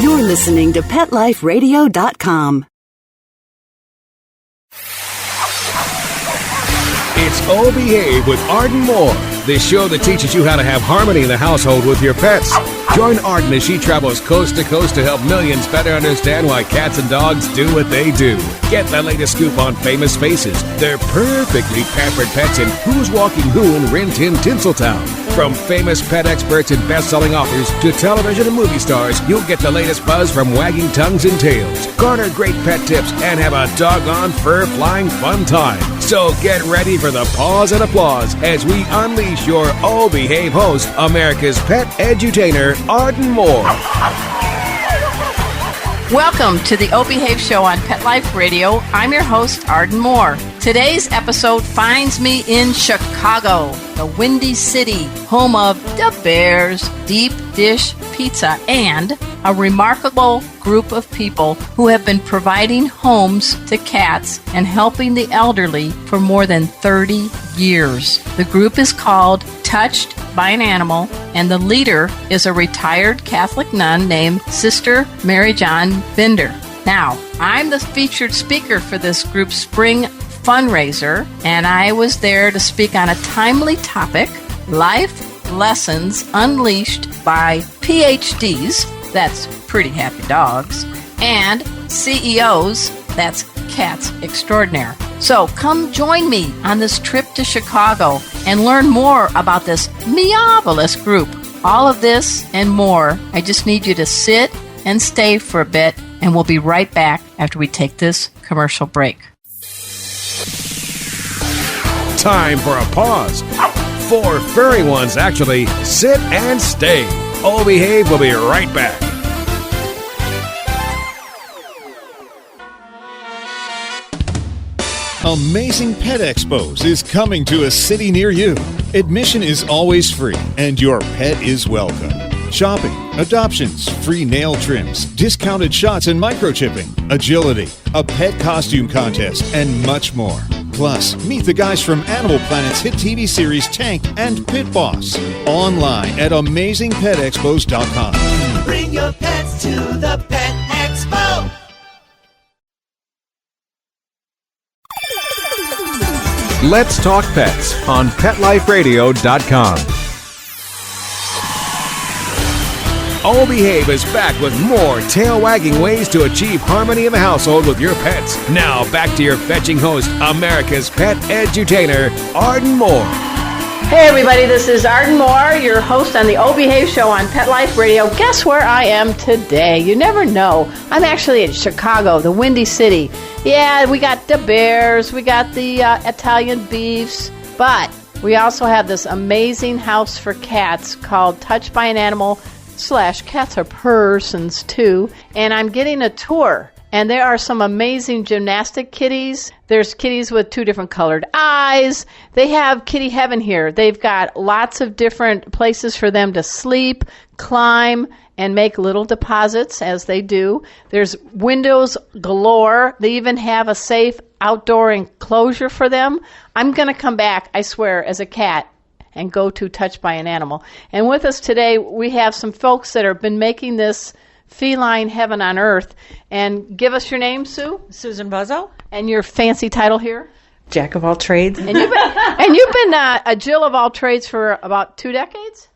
You're listening to PetLifeRadio.com. It's Oh Behave with Arden Moore, the show that teaches you how to have harmony in the household with your pets. Join Arden as she travels coast to coast to help millions better understand why cats and dogs do what they do. Get the latest scoop on famous faces, their perfectly pampered pets, and who's walking who in Rin Tin Tinseltown. From famous pet experts and best-selling authors to television and movie stars, you'll get the latest buzz from wagging tongues and tails. Garner great pet tips and have a doggone fur-flying fun time. So get ready for the pause and applause as we unleash your Oh Behave host, America's pet edutainer, Arden Moore. Welcome to the Oh Behave Show on Pet Life Radio. I'm your host, Arden Moore. Today's episode finds me in Chicago, the Windy City, home of the Bears, Deep Dish Pizza, and a remarkable group of people who have been providing homes to cats and helping the elderly for more than 30 years. The group is called Touched by an Animal, and the leader is a retired Catholic nun named Sister Marijon Binder. Now, I'm the featured speaker for this group's spring fundraiser, and I was there to speak on a timely topic, life lessons unleashed by PhDs, that's pretty happy dogs, and CEOs, that's cats extraordinaire. So come join me on this trip to Chicago and learn more about this meowvelous group. All of this and more, I just need you to sit and stay for a bit, and we'll be right back after we take this commercial break. Time for a pause. 4 furry ones, actually. Sit and stay. Oh Behave will be right back. Amazing Pet Expos is coming to a city near you. Admission is always free, and your pet is welcome. Shopping, adoptions, free nail trims, discounted shots and microchipping, agility, a pet costume contest, and much more. Plus, meet the guys from Animal Planet's hit TV series Tank and Pit Boss. Online at AmazingPetExpos.com. Bring your pets to the Pet Expo. Let's talk pets on PetLifeRadio.com. Oh Behave is back with more tail-wagging ways to achieve harmony in the household with your pets. Now, back to your fetching host, America's pet edutainer, Arden Moore. Hey everybody, this is Arden Moore, your host on the Oh Behave Show on Pet Life Radio. Guess where I am today? You never know. I'm actually in Chicago, the Windy City. Yeah, we got the Bears, we got the Italian beefs, but we also have this amazing house for cats called Touched by an Animal / Cats Are Persons too, and I'm getting a tour. And there are some amazing gymnastic kitties. There's kitties with 2 different colored eyes. They have kitty heaven here. They've got lots of different places for them to sleep, climb, and make little deposits as they do. There's windows galore. They even have a safe outdoor enclosure for them. I'm going to come back, I swear, as a cat and go to Touched by an Animal. And with us today, we have some folks that have been making this feline heaven on earth. And give us your name, Sue. Susan Buzzo. And your fancy title here. Jack of all trades. And you've been a Jill of all trades for about 2 decades?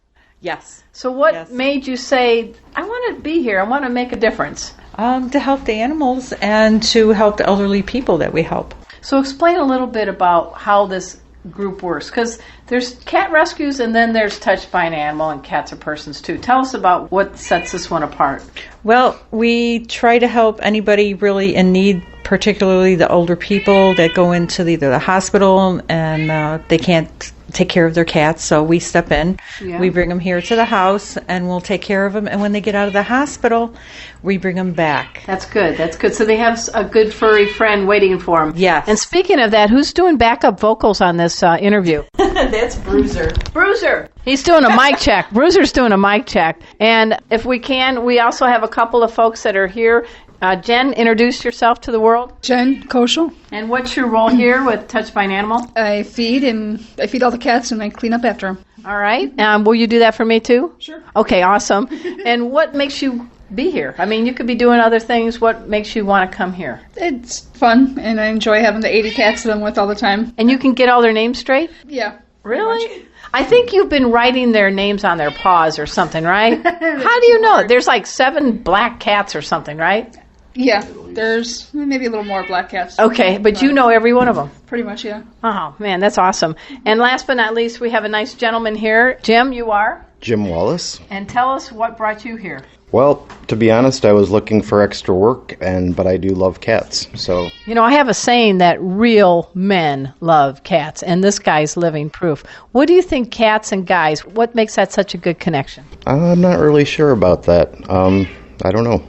Yes. So what made you say, I want to be here, I want to make a difference? To help the animals and to help the elderly people that we help. So explain a little bit about how this group works, because there's cat rescues and then there's Touched by an Animal and Cats Are Persons too. Tell us about what sets this one apart. Well, we try to help anybody really in need, particularly the older people that go into either the hospital and they can't take care of their cats, so we step in. Yeah. We bring them here to the house and we'll take care of them, and when they get out of the hospital, we bring them back. That's good. So they have a good furry friend waiting for them. Yes. And speaking of that, who's doing backup vocals on this interview? That's Bruiser. Bruiser! He's doing a mic check. Bruiser's doing a mic check. And if we can, we also have a couple of folks that are here. Jen, introduce yourself to the world. Jen Koschel. And what's your role here with Touched by an Animal? I feed all the cats and I clean up after them. All right. Will you do that for me too? Sure. Okay, awesome. And what makes you be here? I mean, you could be doing other things. What makes you want to come here? It's fun, and I enjoy having the 80 cats that I'm with all the time. And you can get all their names straight? Yeah. Really? I think you've been writing their names on their paws or something, right? How do you know? There's like 7 black cats or something, right? Yeah, there's maybe a little more black cats. Okay, but you know every one of them. Pretty much, yeah. Oh, man, that's awesome. And last but not least, we have a nice gentleman here. Jim, you are? Jim Wallace. And tell us what brought you here. Well, to be honest, I was looking for extra work, but I do love cats, so... You know, I have a saying that real men love cats, and this guy's living proof. What do you think, cats and guys, what makes that such a good connection? I'm not really sure about that. I don't know.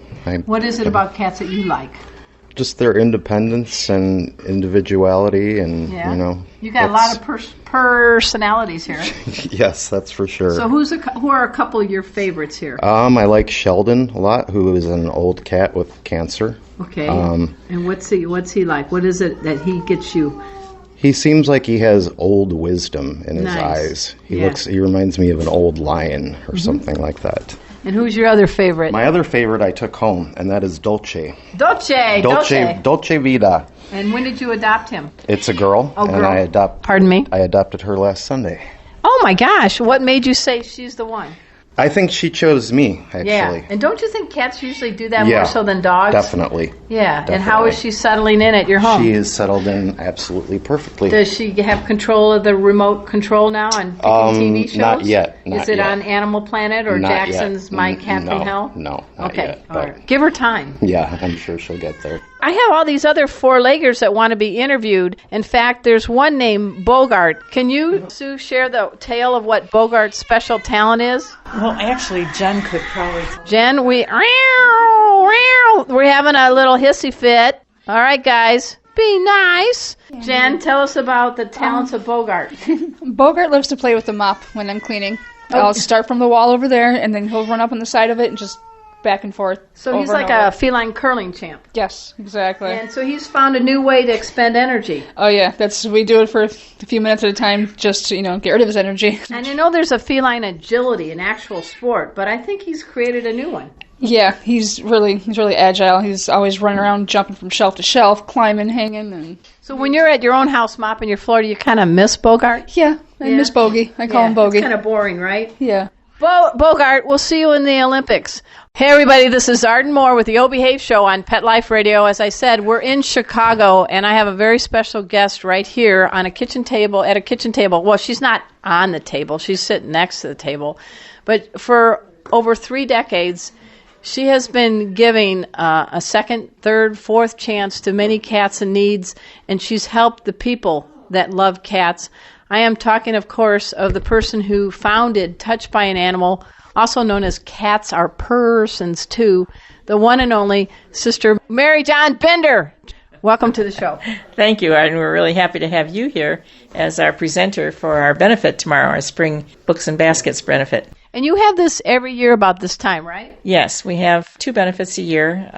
What is it about cats that you like? Just their independence and individuality, and, Yeah. you know... You got a lot of personalities here. Yes, that's for sure. So who are a couple of your favorites here? I like Sheldon a lot, who is an old cat with cancer. Okay. And what's he like? What is it that he gets you? He seems like he has old wisdom in his Nice. eyes. Yeah. He reminds me of an old lion or something like that. And who's your other favorite? My other favorite I took home, and that is Dolce. Dolce. Vida. And when did you adopt him? It's a girl, Oh, and girl. Pardon me? I adopted her last Sunday. Oh my gosh! What made you say she's the one? I think she chose me, actually. Yeah. And don't you think cats usually do that Yeah, more so than dogs? Definitely. Yeah. And how Definitely. is she settling in at your home? She is settled in absolutely perfectly. Does she have control of the remote control now on picking TV shows? Not yet. Is it on Animal Planet or Not Jackson's yet. My Cat No, Be Hell? no, not Okay. yet, All but- right. Give her time. Yeah, I'm sure she'll get there. I have all these other 4-leggers that want to be interviewed. In fact, there's one named Bogart. Can you, Sue, share the tale of what Bogart's special talent is? Well, actually, Jen could probably... Jen, we're having a little hissy fit. All right, guys, be nice. Jen, tell us about the talents of Bogart. Bogart loves to play with the mop when I'm cleaning. I'll start from the wall over there, and then he'll run up on the side of it and just back and forth. So he's over like and a over. feline curling champ. Yes, exactly. And so he's found a new way to expend energy. Oh yeah, we do it for a few minutes at a time, just to get rid of his energy. And you know there's a feline agility, an actual sport, but I think he's created a new one. Yeah, he's really agile. He's always running around, jumping from shelf to shelf, climbing, hanging, and So when you're at your own house mopping your floor, do you kind of miss Bogart? yeah, I miss Bogey. I call him Bogey. It's kind of boring, right? Yeah. Bogart, we'll see you in the Olympics. Hey, everybody, this is Arden Moore with the O Behave Show on Pet Life Radio. As I said, we're in Chicago, and I have a very special guest right here on a kitchen table, at a kitchen table. Well, she's not on the table. She's sitting next to the table. But for over 3 decades, she has been giving a second, third, fourth chance to many cats in needs, and she's helped the people that love cats. I am talking, of course, of the person who founded Touched by an Animal, also known as Cats Are Persons Too, the one and only Sister Marijon Binder. Welcome to the show. Thank you, Arden. We're really happy to have you here as our presenter for our benefit tomorrow, our Spring Books and Baskets benefit. And you have this every year about this time, right? Yes, we have 2 benefits a year.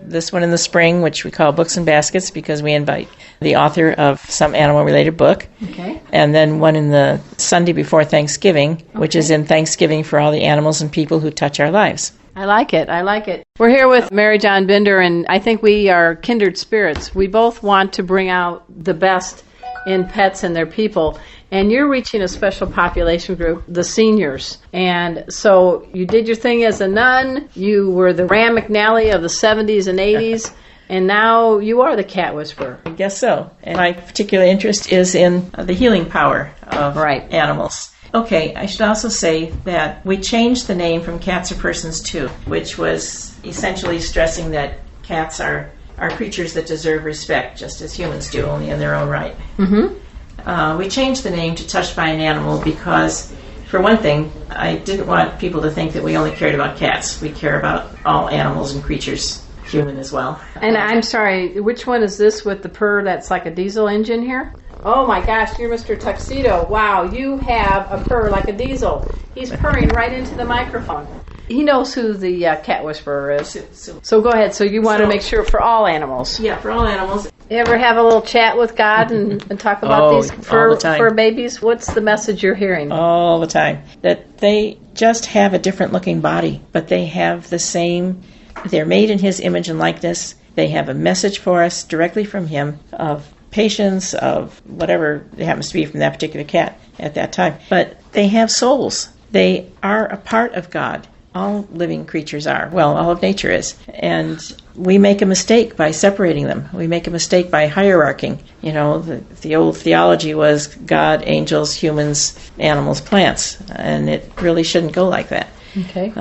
This one in the spring, which we call Books and Baskets, because we invite the author of some animal-related book. Okay. And then one in the Sunday before Thanksgiving, which is in Thanksgiving for all the animals and people who touch our lives. I like it. I like it. We're here with Marijon Binder, and I think we are kindred spirits. We both want to bring out the best in pets and their people. And you're reaching a special population group, the seniors. And so you did your thing as a nun. You were the Rand McNally of the 70s and 80s. And now you are the cat whisperer. I guess so. And my particular interest is in the healing power of animals. Okay, I should also say that we changed the name from Cats Are Persons Too, which was essentially stressing that cats are creatures that deserve respect, just as humans do, only in their own right. Mm-hmm. We changed the name to Touched by an Animal because, for one thing, I didn't want people to think that we only cared about cats. We care about all animals and creatures, human as well. And I'm sorry, which one is this with the purr that's like a diesel engine here? Oh my gosh, you're Mr. Tuxedo. Wow, you have a purr like a diesel. He's purring right into the microphone. He knows who the cat whisperer is. So go ahead. So you want to make sure for all animals. Yeah, for all animals. You ever have a little chat with God and talk about these all the time. fur babies? What's the message you're hearing? All the time. That they just have a different looking body, but they have the same, they're made in his image and likeness. They have a message for us directly from him of patience, of whatever it happens to be from that particular cat at that time. But they have souls. They are a part of God. All living creatures are. Well, all of nature is. And we make a mistake by separating them. We make a mistake by hierarching. The old theology was God, angels, humans, animals, plants. And it really shouldn't go like that. Okay.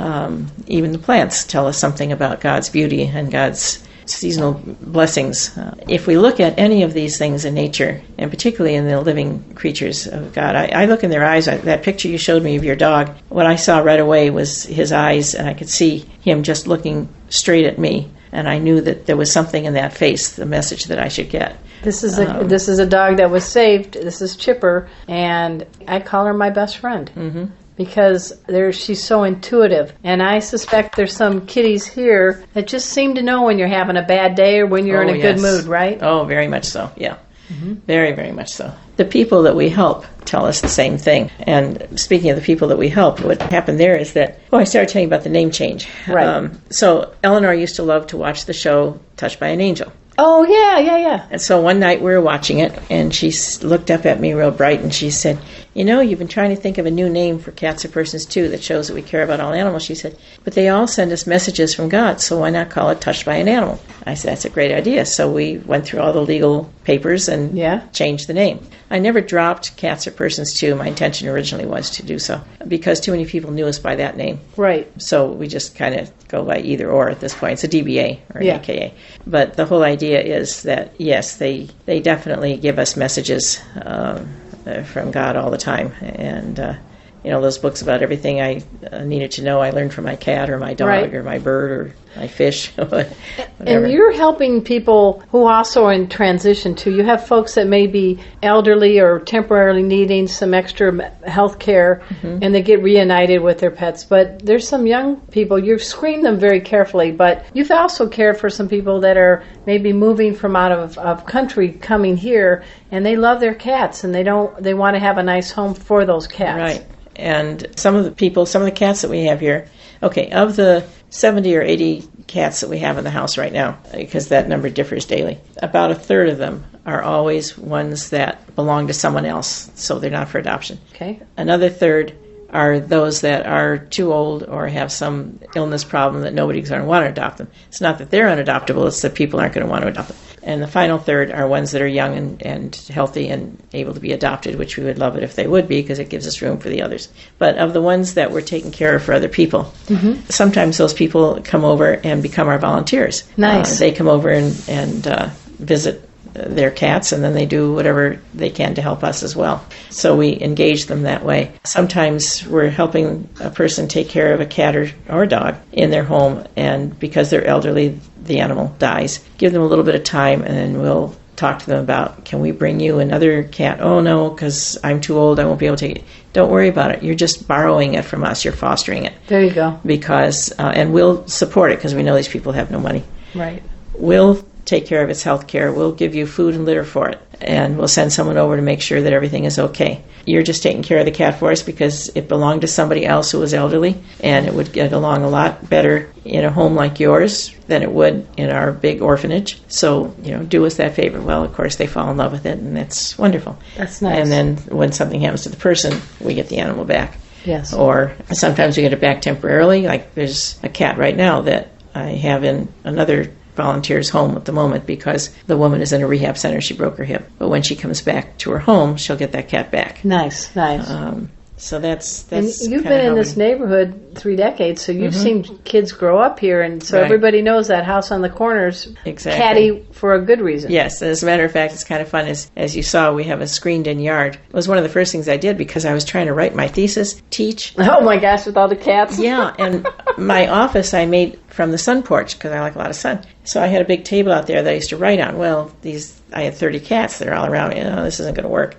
Even the plants tell us something about God's beauty and God's seasonal blessings. If we look at any of these things in nature, and particularly in the living creatures of God, I look in their eyes. That picture you showed me of your dog, what I saw right away was his eyes, and I could see him just looking straight at me, and I knew that there was something in that face, the message that I should get. This is a dog that was saved. This is Chipper, and I call her my best friend. Mm-hmm. Because she's so intuitive. And I suspect there's some kitties here that just seem to know when you're having a bad day or when you're in a good mood, right? Oh, very much so, yeah. Mm-hmm. Very, very much so. The people that we help tell us the same thing. And speaking of the people that we help, what happened there is that, I started telling you about the name change. Right. So Eleanor used to love to watch the show Touched by an Angel. Oh, yeah. And so one night we were watching it, and she looked up at me real bright, and she said, you've been trying to think of a new name for Cats Are Persons too that shows that we care about all animals. She said, but they all send us messages from God, so why not call it Touched by an Animal? I said, that's a great idea. So we went through all the legal papers and changed the name. I never dropped Cats Are Persons too. My intention originally was to do so, because too many people knew us by that name. Right. So we just kind of go by either or at this point. It's a DBA or an AKA. But the whole idea is that, yes, they definitely give us messages from God all the time. And, those books about everything I needed to know, I learned from my cat or my dog or my bird or my fish. Whatever. And you're helping people who also are in transition too. You have folks that may be elderly or temporarily needing some extra health care, and they get reunited with their pets. But there's some young people, you've screened them very carefully, but you've also cared for some people that are maybe moving from out of country coming here, and they love their cats, and they want to have a nice home for those cats. Right. And some of the cats that we have here, of the 70 or 80 cats that we have in the house right now, because that number differs daily, about a third of them are always ones that belong to someone else, so they're not for adoption. Okay. Another third are those that are too old or have some illness problem that nobody's going to want to adopt them. It's not that they're unadoptable, it's that people aren't going to want to adopt them. And the final third are ones that are young and healthy and able to be adopted, which we would love it if they would be, because it gives us room for the others. But of the ones that we're taking care of for other people, sometimes those people come over and become our volunteers. Nice. They come over and visit their cats, and then they do whatever they can to help us as well. So we engage them that way. Sometimes we're helping a person take care of a cat or dog in their home, and because they're elderly, the animal dies. Give them a little bit of time, and then we'll talk to them about, can we bring you another cat? Oh, no, because I'm too old, I won't be able to take it. Don't worry about it. You're just borrowing it from us. You're fostering it. There you go. Because, and we'll support it, because we know these people have no money. Right. We'll take care of its health care. We'll give you food and litter for it, and we'll send someone over to make sure that everything is okay. You're just taking care of the cat for us because it belonged to somebody else who was elderly, and it would get along a lot better in a home like yours than it would in our big orphanage. So, do us that favor. Well, of course, they fall in love with it, and that's wonderful. That's nice. And then when something happens to the person, we get the animal back. Yes. Or sometimes we get it back temporarily. Like there's a cat right now that I have in another volunteer's home at the moment because the woman is in a rehab center. She broke her hip. But when she comes back to her home, she'll get that cat back. Nice. So that's and you've been in this neighborhood 3 decades, so you've seen kids grow up here, and so everybody knows that house on the corner's catty for a good reason. Yes, as a matter of fact, it's kind of fun. As you saw, we have a screened-in yard. It was one of the first things I did because I was trying to write my thesis, teach. Oh my gosh, with all the cats. Yeah, and my office I made from the sun porch because I like a lot of sun. So I had a big table out there that I used to write on. Well, I had 30 cats that are all around me. This isn't going to work.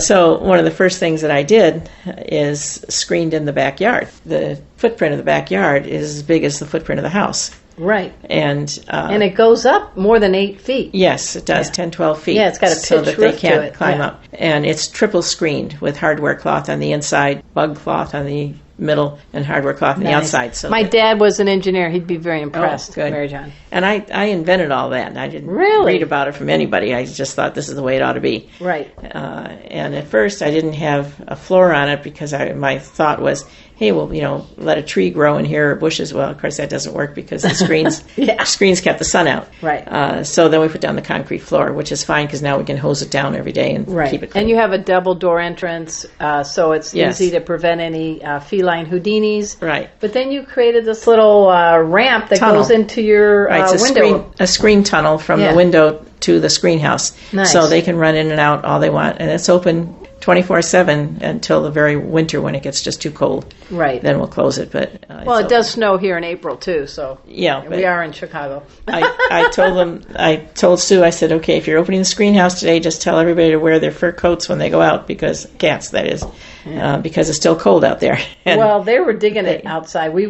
So one of the first things that I did is screened in the backyard. The footprint of the backyard is as big as the footprint of the house. Right. And it goes up more than 8 feet. Yes, it does, 10, 12 feet. Yeah, it's got a pitch so that roof they can't to it. climb up. And it's triple screened with hardware cloth on the inside, bug cloth on the middle and hardware cloth on the outside. So my dad was an engineer. He'd be very impressed. Good. Marijon. And I invented all that. I didn't Really? read about it from anybody. I just thought this is the way it ought to be. Right. And at first I didn't have a floor on it because my thought was, hey, well, let a tree grow in here or bushes. Well, of course that doesn't work because the screens screens kept the sun out. Right. So then we put down the concrete floor, which is fine because now we can hose it down every day and keep it clean. And you have a double door entrance, so it's easy to prevent any feline Houdinis. Right. But then you created this little ramp that Tunnel. goes into your It's window. a screen tunnel from the window to the screen house. Nice. So they can run in and out all they want. And it's open 24/7 until the very winter when it gets just too cold. Right. Then we'll close it. But Well, it does snow here in April, too, so Yeah, we are in Chicago. I told Sue, I said, okay, if you're opening the screen house today, just tell everybody to wear their fur coats when they go out, because cats, that is, because it's still cold out there. And well, they were digging it outside. We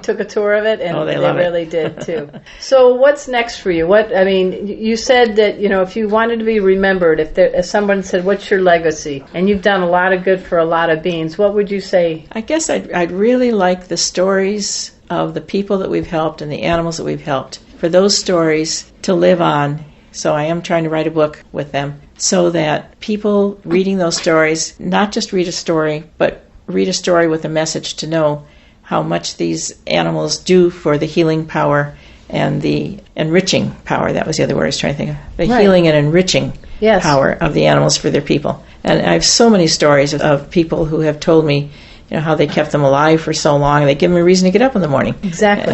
took a tour of it, and they really did, too. So what's next for you? You said that, if you wanted to be remembered, if someone said, what's your legacy? And you've done a lot of good for a lot of beings, what would you say? I guess I'd really like the stories of the people that we've helped and the animals that we've helped, for those stories to live on. So I am trying to write a book with them so that people reading those stories, not just read a story, but read a story with a message to know how much these animals do for the healing power and the enriching power. That was the other word I was trying to think of. The healing and enriching power of the animals for their people. And I have so many stories of people who have told me, how they kept them alive for so long. They give them a reason to get up in the morning. Exactly.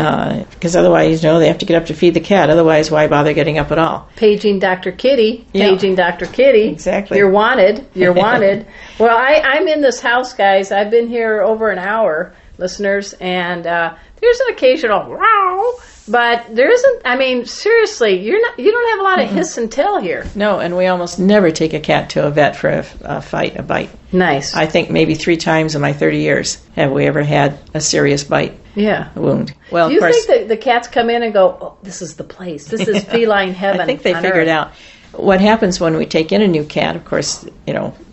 Because otherwise, they have to get up to feed the cat. Otherwise, why bother getting up at all? Paging Dr. Kitty. Paging Dr. Kitty. Exactly. You're wanted. You're wanted. Well, I'm in this house, guys. I've been here over an hour, listeners, and there's an occasional wow. But there isn't, seriously, you don't have a lot of hiss and tell here. No, and we almost never take a cat to a vet for a bite. Nice. I think maybe 3 times in my 30 years have we ever had a serious bite. Yeah. Wound. Well, do you of course, think that the cats come in and go, oh, this is the place. This is feline heaven. I think they on figured Earth. out. What happens when we take in a new cat, of course,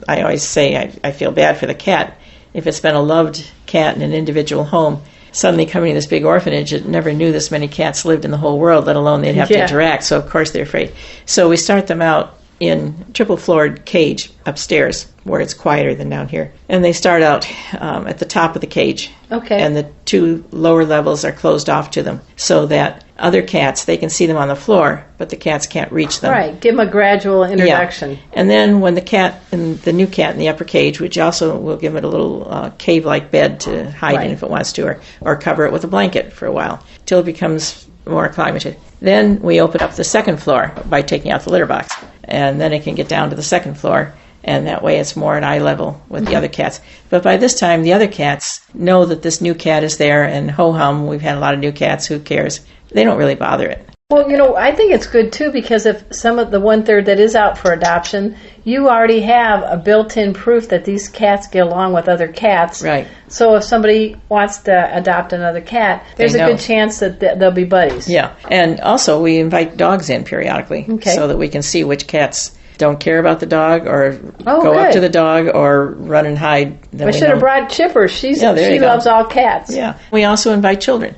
I always say I feel bad for the cat. If it's been a loved cat in an individual home, suddenly coming to this big orphanage that never knew this many cats lived in the whole world, let alone they'd have to interact. So, of course, they're afraid. So we start them out in triple-floored cage upstairs where it's quieter than down here. And they start out at the top of the cage. Okay. And the 2 lower levels are closed off to them so that other cats, they can see them on the floor, but the cats can't reach them. Right. Give them a gradual introduction. Yeah. And then when the new cat in the upper cage, which also will give it a little cave-like bed to hide in if it wants to, or cover it with a blanket for a while, till it becomes more acclimated. Then we open up the second floor by taking out the litter box. And then it can get down to the second floor, and that way it's more at eye level with the other cats. But by this time, the other cats know that this new cat is there, and ho-hum, we've had a lot of new cats, who cares? They don't really bother it. Well, I think it's good, too, because if some of the 1/3 that is out for adoption, you already have a built-in proof that these cats get along with other cats. Right. So if somebody wants to adopt another cat, there's a good chance that they'll be buddies. Yeah. And also, we invite dogs in periodically so that we can see which cats don't care about the dog or go up to the dog or run and hide. I should have brought Chipper. She loves all cats. Yeah. We also invite children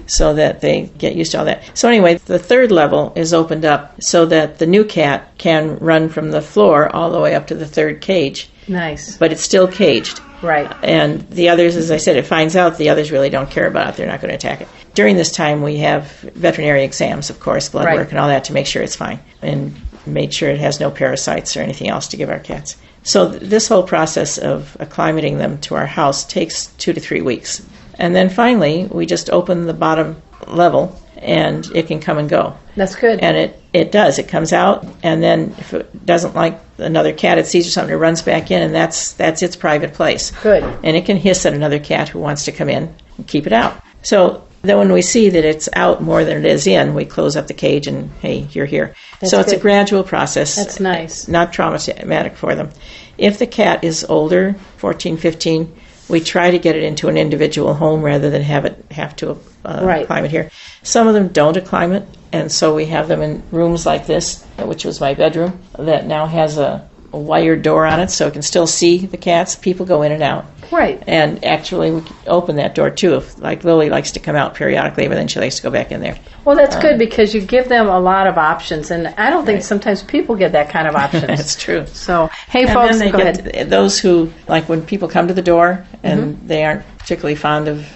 so that they get used to all that. So anyway, the 3rd level is opened up so that the new cat can run from the floor all the way up to the 3rd cage. Nice. But it's still caged. Right. And the others, as I said, it finds out the others really don't care about it. They're not going to attack it. During this time, we have veterinary exams, of course, blood work and all that to make sure it's fine. And made sure it has no parasites or anything else to give our cats. So this whole process of acclimating them to our house takes 2 to 3 weeks. And then finally, we just open the bottom level, and it can come and go. That's good. And it does. It comes out, and then if it doesn't like another cat, it sees something, it runs back in, and that's its private place. Good. And it can hiss at another cat who wants to come in and keep it out. So then when we see that it's out more than it is in, we close up the cage and, hey, you're here. So it's a gradual process. That's nice. Not traumatic for them. If the cat is older, 14, 15, we try to get it into an individual home rather than have to acclimate here. Some of them don't acclimate, and so we have them in rooms like this, which was my bedroom, that now has a wired door on it so it can still see the cats. People go in and out. Right. And actually, we can open that door, too. If, like, Lily likes to come out periodically, but then she likes to go back in there. Well, that's good because you give them a lot of options, and I don't think sometimes people get that kind of options. That's true. So, hey, and folks, then go ahead. Those who, like when people come to the door and they aren't particularly fond of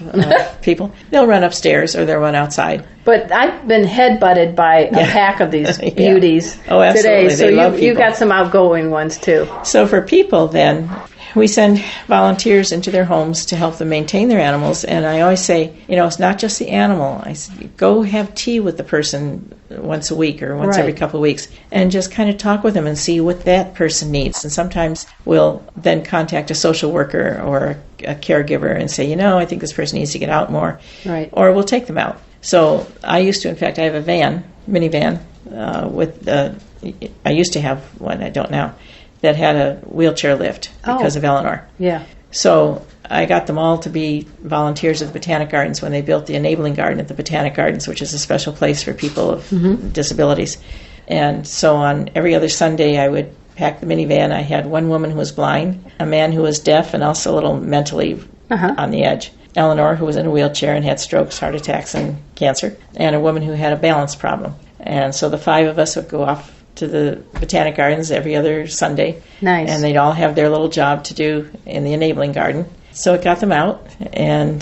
people, they'll run upstairs or they'll run outside. But I've been headbutted by a pack of these beauties today, so you got some outgoing ones too. So for people then, we send volunteers into their homes to help them maintain their animals, and I always say, it's not just the animal. I say, go have tea with the person once a week or once every couple of weeks and just kind of talk with them and see what that person needs. And sometimes we'll then contact a social worker or a caregiver and say, I think this person needs to get out more. Right. Or we'll take them out. So I used to, in fact, I have a minivan I used to have one, I don't now, that had a wheelchair lift because of Eleanor. Yeah. So I got them all to be volunteers at the Botanic Gardens when they built the enabling garden at the Botanic Gardens, which is a special place for people of disabilities. And so on every other Sunday, I would pack the minivan. I had one woman who was blind, a man who was deaf and also a little mentally on the edge, Eleanor, who was in a wheelchair and had strokes, heart attacks, and cancer, and a woman who had a balance problem. And so the five of us would go off to the Botanic Gardens every other Sunday. Nice. And they'd all have their little job to do in the enabling garden. So it got them out and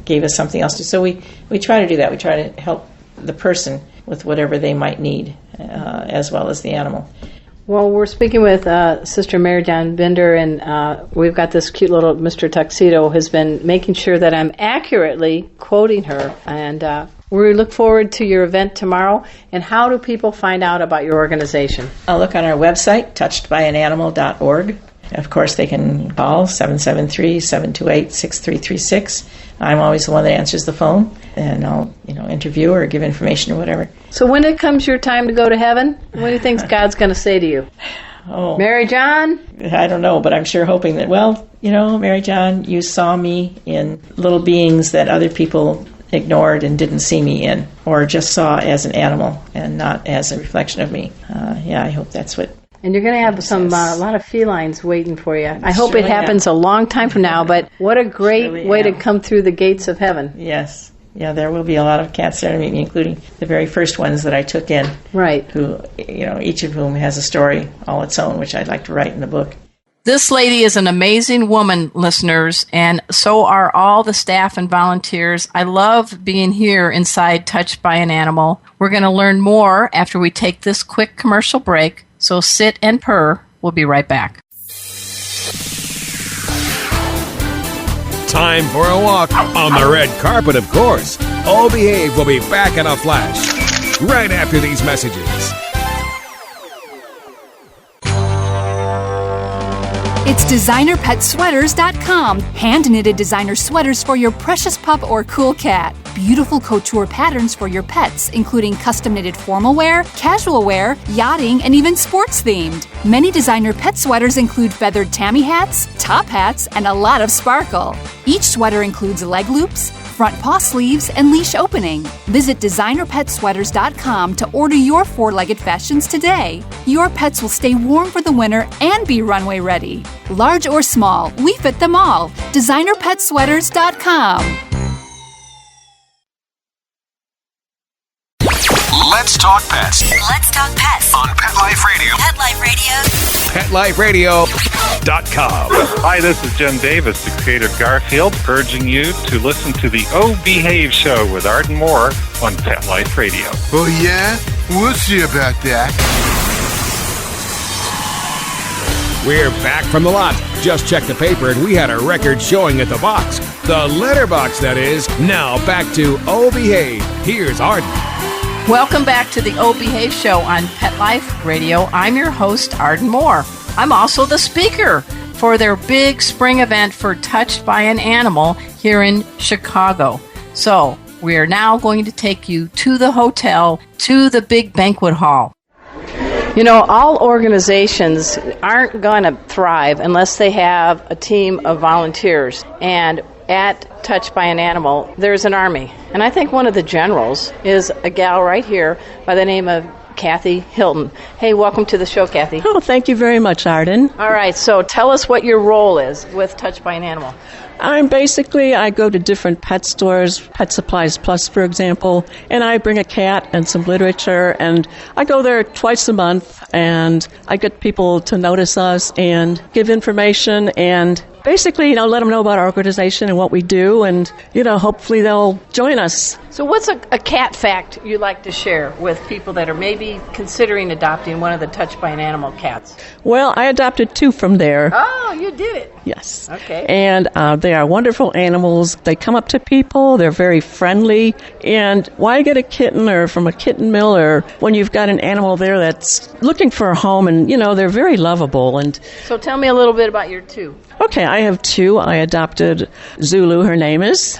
gave us something else to do. So we try to do that. We try to help the person with whatever they might need, as well as the animal. Well, we're speaking with Sister Marijon Binder, and we've got this cute little Mr. Tuxedo has been making sure that I'm accurately quoting her. And we look forward to your event tomorrow. And how do people find out about your organization? I'll look on our website, touchedbyanimal.org. Of course, they can call 773-728-6336. I'm always the one that answers the phone, and I'll, interview or give information or whatever. So when it comes your time to go to heaven, what do you think God's going to say to you? Oh, Marijon? I don't know, but I'm sure hoping that, Marijon, you saw me in little beings that other people ignored and didn't see me in, or just saw as an animal and not as a reflection of me. I hope that's what. And you're going to have a lot of felines waiting for you. I hope it happens a long time from now, but what a great way to come through the gates of heaven. Yes. Yeah, there will be a lot of cats there to meet me, including the very first ones that I took in. Right. Who, each of whom has a story all its own, which I'd like to write in the book. This lady is an amazing woman, listeners, and so are all the staff and volunteers. I love being here inside Touched by an Animal. We're going to learn more after we take this quick commercial break, so sit and purr. We'll be right back. Time for a walk on the red carpet, of course. Oh Behave will be back in a flash right after these messages. It's DesignerPetSweaters.com. Hand-knitted designer sweaters for your precious pup or cool cat. Beautiful couture patterns for your pets, including custom-knitted formal wear, casual wear, yachting, and even sports-themed. Many designer pet sweaters include feathered tammy hats, top hats, and a lot of sparkle. Each sweater includes leg loops, front paw sleeves, and leash opening. Visit DesignerPetSweaters.com to order your four-legged fashions today. Your pets will stay warm for the winter and be runway ready. Large or small, we fit them all. DesignerPetSweaters.com. Let's talk pets. Let's talk pets On Pet Life Radio. Pet Life Radio. PetLifeRadio.com. Hi, this is Jen Davis, the creator of Garfield, urging you to listen to the Oh Behave show with Arden Moore on Pet Life Radio. Oh, yeah? We'll see about that. We're back from the lot. Just checked the paper and we had a record showing at the box. The letterbox, that is. Now back to Oh Behave. Here's Arden. Welcome back to the Oh Behave show on Pet Life Radio. I'm your host, Arden Moore. I'm also the speaker for their big spring event for Touched by an Animal here in Chicago. So we are now going to take you to the hotel, to the big banquet hall. All organizations aren't going to thrive unless they have a team of volunteers. And at Touched by an Animal, there's an army. And I think one of the generals is a gal right here by the name of Kathy Hilton. Hey, welcome to the show, Kathy. Oh, thank you very much, Arden. All right, so tell us what your role is with Touched by an Animal. I go to different pet stores, Pet Supplies Plus, for example, and I bring a cat and some literature, and I go there twice a month, and I get people to notice us and give information and basically, let them know about our organization and what we do, and, hopefully they'll join us. So what's a cat fact you'd like to share with people that are maybe considering adopting one of the Touched by an Animal cats? Well, I adopted 2 from there. Oh, you did it. Yes. Okay. And they are wonderful animals. They come up to people. They're very friendly. And why get a kitten or from a kitten mill or when you've got an animal there that's looking for a home and, they're very lovable. And so tell me a little bit about your 2. Okay, I have 2. I adopted Zulu, her name is.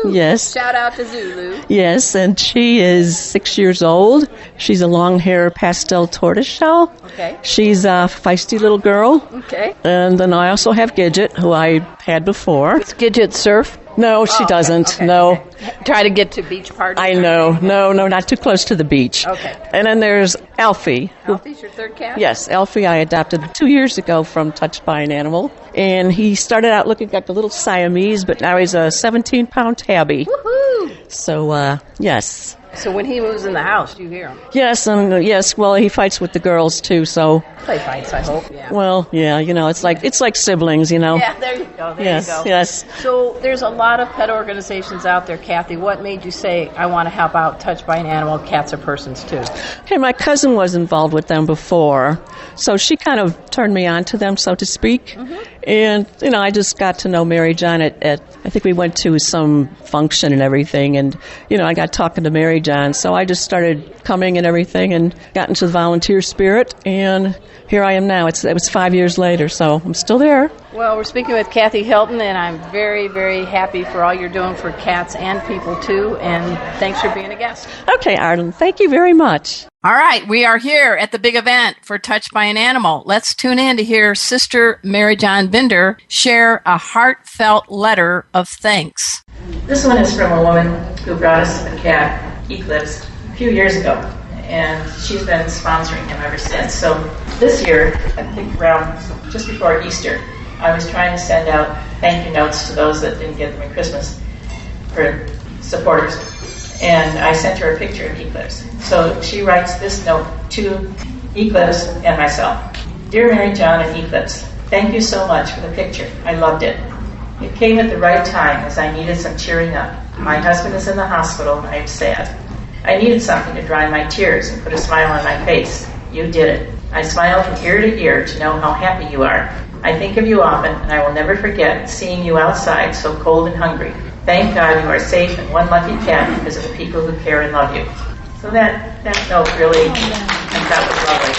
Yes. Shout out to Zulu. Yes, and she is 6 years old. She's a long-hair pastel tortoiseshell. Okay. She's a feisty little girl. Okay. And then I also have Gidget, who I had before. Does Gidget surf? No, she doesn't. Okay. No. Okay. Try to get to beach parties? I know. No, not too close to the beach. Okay. And then there's Alfie. Alfie's your 3rd cat? Yes, Alfie I adopted 2 years ago from Touched by an Animal. And he started out looking like a little Siamese, but now he's a 17-pound tabby. Woohoo! So, yes. So when he moves in the house, do you hear him? Yes, yes. Well, he fights with the girls too. So play fights, I hope. Yeah. Well, yeah. it's like siblings. Yeah, there you go. Yes, you go. yes. So there's a lot of pet organizations out there, Kathy. What made you say I want to help out Touched by an Animal? Cats are persons too. Hey, my cousin was involved with them before, so she kind of turned me on to them, so to speak. Mm-hmm. And I just got to know Marijon at I think we went to some function and everything, and I got talking to Marijon, so I just started coming and everything, and got into the volunteer spirit, and here I am now. It was 5 years later, so I'm still there. Well, we're speaking with Kathy Hilton, and I'm very, very happy for all you're doing for cats and people too, and thanks for being a guest. Okay, Arden, thank you very much. All right, we are here at the big event for Touched by an Animal. Let's tune in to hear Sister Marijon Binder share a heartfelt letter of thanks. This one is from a woman who brought us a cat, Eclipse, a few years ago, and she's been sponsoring him ever since. So this year, I think around just before Easter, I was trying to send out thank you notes to those that didn't get them at Christmas for supporters. And I sent her a picture of Eclipse. So she writes this note to Eclipse and myself. Dear Marijon and Eclipse, thank you so much for the picture. I loved it. It came at the right time as I needed some cheering up. My husband is in the hospital and I am sad. I needed something to dry my tears and put a smile on my face. You did it. I smiled from ear to ear to know how happy you are. I think of you often, and I will never forget seeing you outside so cold and hungry. Thank God you are safe and one lucky cat because of the people who care and love you. So that note really, I thought was lovely.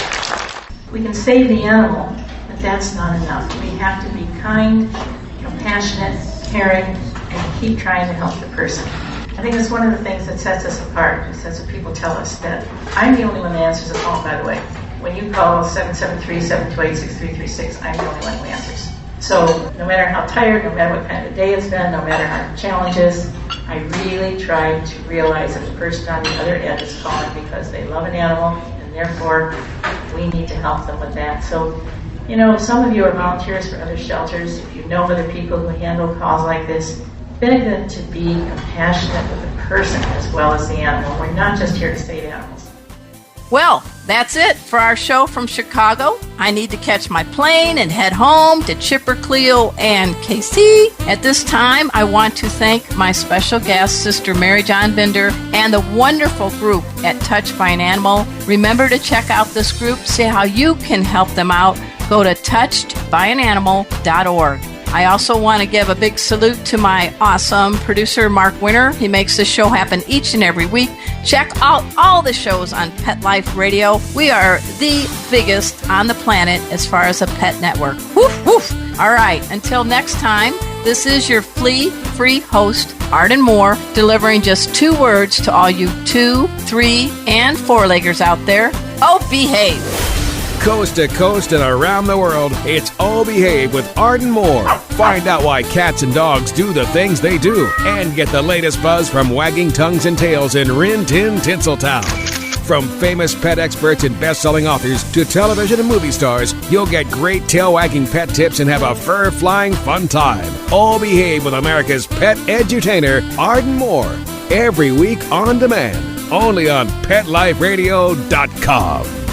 We can save the animal, but that's not enough. We have to be kind, compassionate, caring, and keep trying to help the person. I think that's one of the things that sets us apart. That's what people tell us, that I'm the only one that answers the phone, by the way. When you call 773-728-6336, I'm the only one who answers. So no matter how tired, no matter what kind of day it's been, no matter how challenges, I really try to realize that the person on the other end is calling because they love an animal, and therefore we need to help them with that. So, some of you are volunteers for other shelters. If you know other people who handle calls like this, benefit to be compassionate with the person as well as the animal. We're not just here to save animals. Well, that's it for our show from Chicago. I need to catch my plane and head home to Chipper, Cleo, and KC. At this time, I want to thank my special guest, Sister Marijon Binder, and the wonderful group at Touched by an Animal. Remember to check out this group, see how you can help them out. Go to touchedbyananimal.org. I also want to give a big salute to my awesome producer, Mark Winter. He makes this show happen each and every week. Check out all the shows on Pet Life Radio. We are the biggest on the planet as far as a pet network. Woof, woof. All right, until next time, this is your flea-free host, Arden Moore, delivering just 2 words to all you 2, 3, and 4-leggers out there. Oh, behave. Coast to coast and around the world, it's Oh Behave with Arden Moore. Find out why cats and dogs do the things they do and get the latest buzz from wagging tongues and tails in Rin Tin Tinseltown. From famous pet experts and best-selling authors to television and movie stars, you'll get great tail-wagging pet tips and have a fur-flying fun time. All Behave with America's pet edutainer, Arden Moore. Every week on demand, only on PetLifeRadio.com.